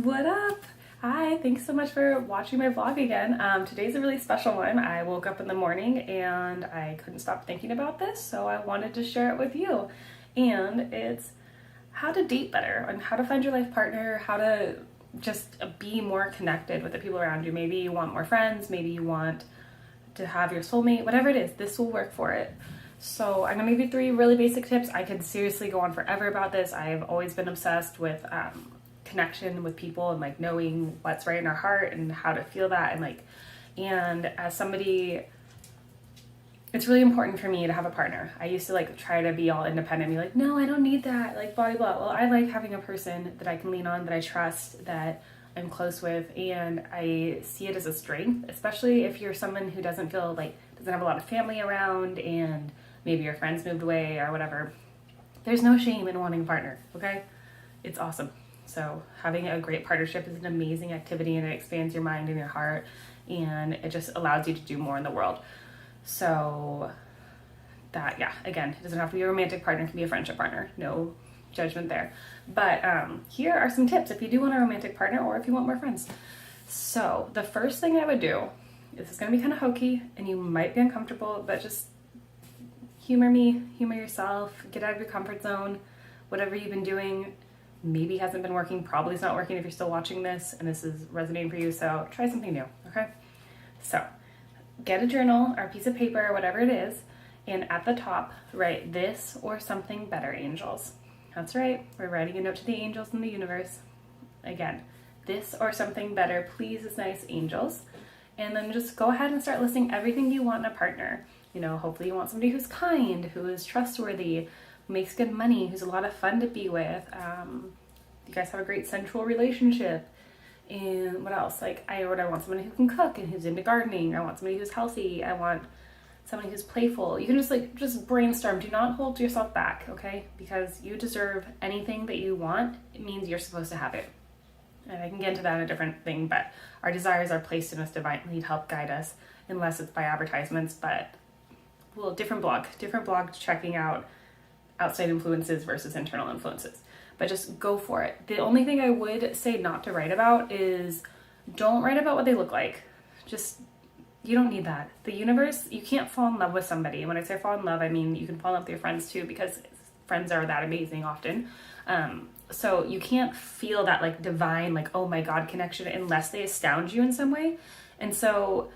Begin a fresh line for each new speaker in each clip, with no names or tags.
What up? Hi, thanks so much for watching my vlog again. Today's a really special one. I woke up in the morning and I couldn't stop thinking about this, so I wanted to share it with you. And it's how to date better and how to find your life partner, how to just be more connected with the people around you. Maybe you want more friends, maybe you want to have your soulmate, whatever it is, this will work for it. So I'm gonna give you 3 really basic tips. I could seriously go on forever about this. I've always been obsessed with connection with people and like knowing what's right in our heart and how to feel that, and as somebody, it's really important for me to have a partner. I used to like try to be all independent, be like, no, I don't need that, like blah blah. Well, I like having a person that I can lean on, that I trust, that I'm close with, and I see it as a strength, especially if you're someone who doesn't have a lot of family around and maybe your friends moved away or whatever. There's no shame in wanting a partner, okay? It's awesome. So having a great partnership is an amazing activity, and it expands your mind and your heart, and it just allows you to do more in the world. So that, yeah, again, it doesn't have to be a romantic partner, it can be a friendship partner. No judgment there. But here are some tips if you do want a romantic partner or if you want more friends. So the first thing I would do, this is going to be kind of hokey and you might be uncomfortable, but just humor me, humor yourself, get out of your comfort zone. Whatever you've been doing maybe hasn't been working, probably is not working if you're still watching this and this is resonating for you, so try something new, okay? So get a journal or a piece of paper or whatever it is, and at the top write "this or something better, angels." That's right, we're writing a note to the angels in the universe. Again, this or something better, please, is nice, angels. And then just go ahead and start listing everything you want in a partner. You know, hopefully you want somebody who's kind, who is trustworthy, who makes good money, who's a lot of fun to be with. You guys have a great sensual relationship. And what else? I want somebody who can cook and who's into gardening. I want somebody who's healthy. I want somebody who's playful. You can just brainstorm. Do not hold yourself back, okay? Because you deserve anything that you want. It means you're supposed to have it. And I can get into that in a different thing, but our desires are placed in us divinely to help guide us, unless it's by advertisements. But well, different blog checking out outside influences versus internal influences. But just go for it. The only thing I would say not to write about is don't write about what they look like. You don't need that. The universe, you can't fall in love with somebody. And when I say fall in love, I mean you can fall in love with your friends too, because friends are that amazing often. So you can't feel that like divine, like, oh my God, connection unless they astound you in some way. And so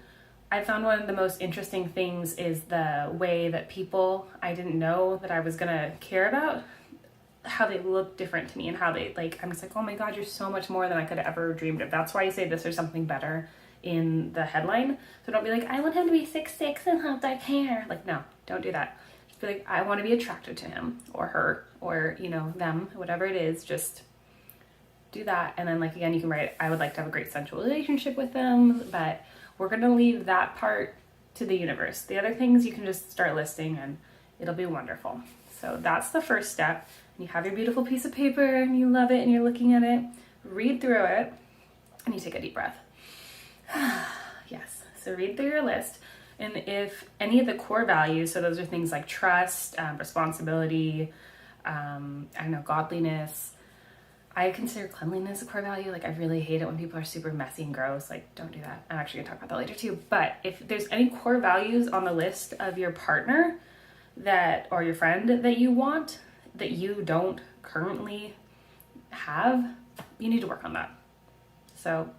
I found one of the most interesting things is the way that people I didn't know that I was gonna care about, how they look different to me, and how they I'm just like, oh my God, you're so much more than I could have ever dreamed of. That's why I say this or something better in the headline. So don't be like, I want him to be 6'6" and have dark hair. Like, no, don't do that. Just be like, I want to be attracted to him or her or, them, whatever it is. Just do that. And then again, you can write, I would like to have a great sensual relationship with them, but we're going to leave that part to the universe. The other things you can just start listing and it'll be wonderful. So that's the first step. And you have your beautiful piece of paper and you love it and you're looking at it, read through it, and you take a deep breath. Yes, so read through your list. And if any of the core values, so those are things like trust, responsibility, godliness. I consider cleanliness a core value. I really hate it when people are super messy and gross. Don't do that. I'm actually gonna talk about that later too. But if there's any core values on the list of your partner or your friend that you want, that you don't currently have, you need to work on that. So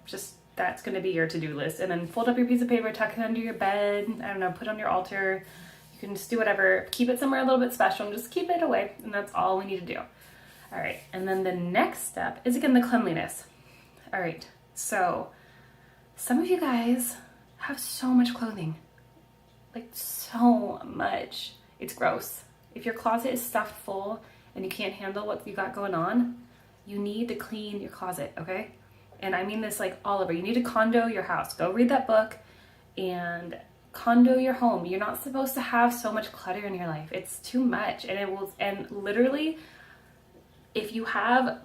that's going to be your to-do list. And then fold up your piece of paper, tuck it under your bed, put it on your altar. You can just do whatever, keep it somewhere a little bit special and just keep it away. And that's all we need to do. All right. And then the next step is, again, the cleanliness. All right. So some of you guys have so much clothing, so much. It's gross. If your closet is stuffed full and you can't handle what you got going on, you need to clean your closet, okay? And I mean this all over. You need to condo your house. Go read that book and condo your home. You're not supposed to have so much clutter in your life. It's too much. And literally, if you have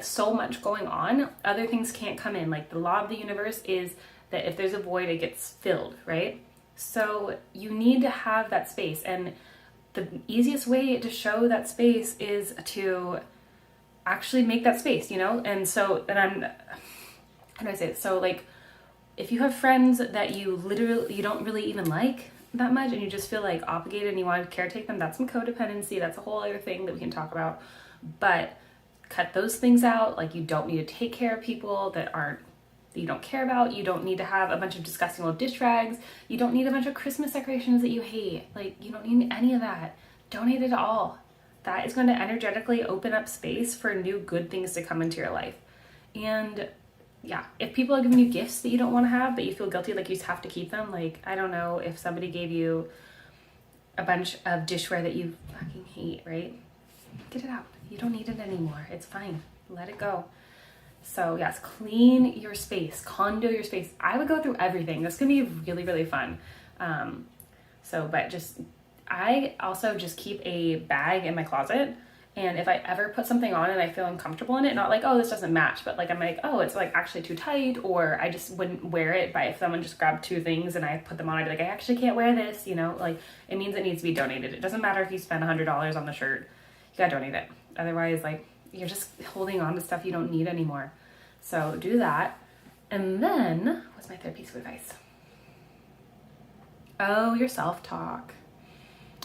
so much going on, other things can't come in. The law of the universe is that if there's a void, it gets filled, right? So you need to have that space. And the easiest way to show that space is to actually make that space, you know? And so, and how do I say it? So like, if you have friends that you don't really even like that much and you just feel like obligated and you want to caretake them, that's some codependency. That's a whole other thing that we can talk about. But cut those things out. Like, you don't need to take care of people that you don't care about. You don't need to have a bunch of disgusting old dish rags. You don't need a bunch of Christmas decorations that you hate. Like, you don't need any of that. Donate it all. That is going to energetically open up space for new good things to come into your life. And yeah, if people are giving you gifts that you don't want to have, but you feel guilty, like you have to keep them, like, I don't know, if somebody gave you a bunch of dishware that you fucking hate, right? Get it out. You don't need it anymore. It's fine. Let it go. So yes, clean your space, condo your space. I would go through everything. This can be really, really fun. I also just keep a bag in my closet. And if I ever put something on and I feel uncomfortable in it, not like, oh, this doesn't match, but like, I'm like, oh, it's like actually too tight, or I just wouldn't wear it. But if someone just grabbed two things and I put them on, I'd be like, I actually can't wear this, you know, like, it means it needs to be donated. It doesn't matter if you spend $100 on the shirt, you gotta donate it. Otherwise, like, you're just holding on to stuff you don't need anymore. So do that. And then, what's my third piece of advice? Oh, your self-talk.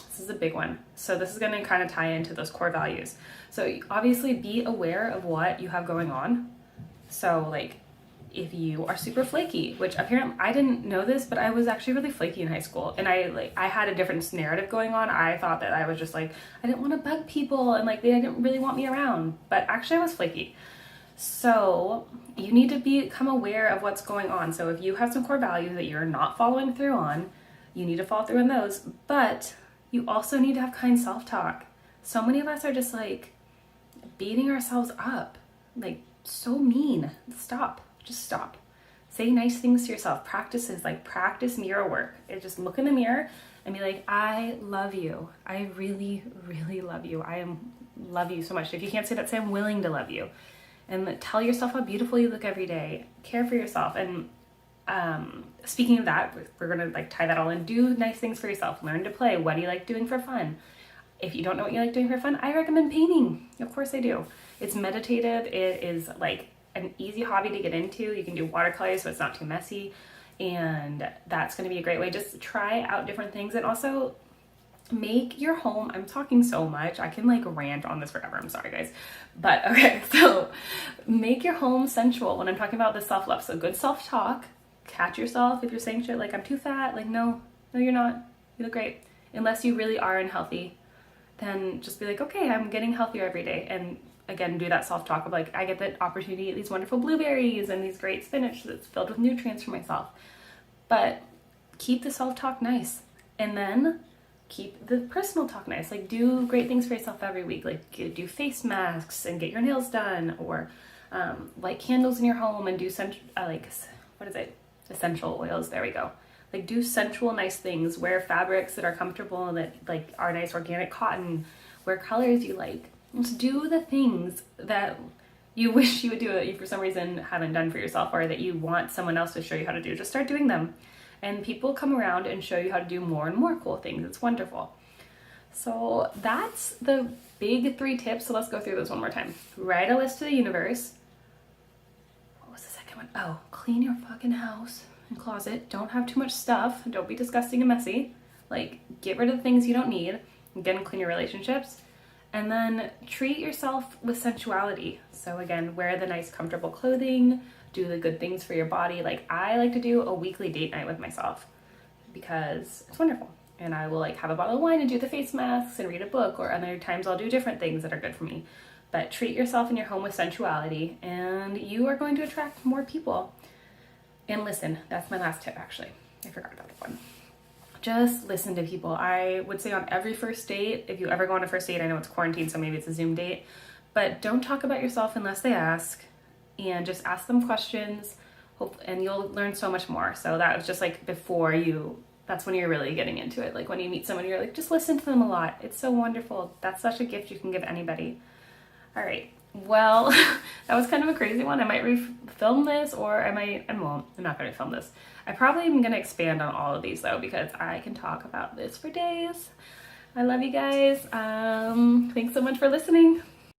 This is a big one. So this is going to kind of tie into those core values. So obviously be aware of what you have going on. So like, if you are super flaky, which apparently I didn't know this, but I was actually really flaky in high school. And I had a different narrative going on. I thought that I was just like, I didn't want to bug people and like they didn't really want me around, but actually I was flaky. So you need to become aware of what's going on. So if you have some core values that you're not following through on, you need to follow through on those, but you also need to have kind self-talk. So many of us are just like beating ourselves up, like so mean. Stop, just stop. Say nice things to yourself. Practices, like practice mirror work. Just look in the mirror and be like, I love you. I really, really love you. Love you so much. If you can't say that, say I'm willing to love you. And tell yourself how beautiful you look every day. Care for yourself. And speaking of that, we're gonna like tie that all in. Do nice things for yourself. Learn to play. What do you like doing for fun? If you don't know what you like doing for fun, I recommend painting. Of course I do. It's meditative. It is like an easy hobby to get into. You can do watercolors so it's not too messy. And that's gonna be a great way. Just try out different things, and also make your home, I'm talking so much, I can like rant on this forever, I'm sorry guys, but okay, so make your home sensual when I'm talking about this self-love. So good self-talk, catch yourself if you're saying shit like I'm too fat, like no you're not, you look great. Unless you really are unhealthy, then just be like, okay, I'm getting healthier every day. And again, do that self-talk of like, I get the opportunity to eat these wonderful blueberries and these great spinach that's filled with nutrients for myself. But keep the self-talk nice, and then keep the personal talk nice. Like, do great things for yourself every week. Like, do face masks and get your nails done, or light candles in your home and do essential oils. There we go. Like, do sensual, nice things. Wear fabrics that are comfortable and that like are nice organic cotton. Wear colors you like. Just do the things that you wish you would do that you for some reason haven't done for yourself, or that you want someone else to show you how to do. Just start doing them. And people come around and show you how to do more and more cool things. It's wonderful. So that's the big 3 tips. So let's go through those one more time. Write a list to the universe. What was the second one? Oh, clean your fucking house and closet. Don't have too much stuff. Don't be disgusting and messy. Like, get rid of the things you don't need. Again, clean your relationships. And then treat yourself with sensuality. So again, wear the nice, comfortable clothing. Do the good things for your body. Like, I like to do a weekly date night with myself because it's wonderful. And I will like have a bottle of wine and do the face masks and read a book, or other times I'll do different things that are good for me. But treat yourself in your home with sensuality, and you are going to attract more people. And listen, that's my last tip actually. I forgot about that one. Just listen to people. I would say on every first date, if you ever go on a first date, I know it's quarantine, so maybe it's a Zoom date, but don't talk about yourself unless they ask. And just ask them questions, and you'll learn so much more. So that was just like that's when you're really getting into it. Like when you meet someone, you're like, just listen to them a lot. It's so wonderful. That's such a gift you can give anybody. All right, well, that was kind of a crazy one. I might refilm this, or I won't. I'm not gonna film this. I probably am gonna expand on all of these though, because I can talk about this for days. I love you guys. Thanks so much for listening.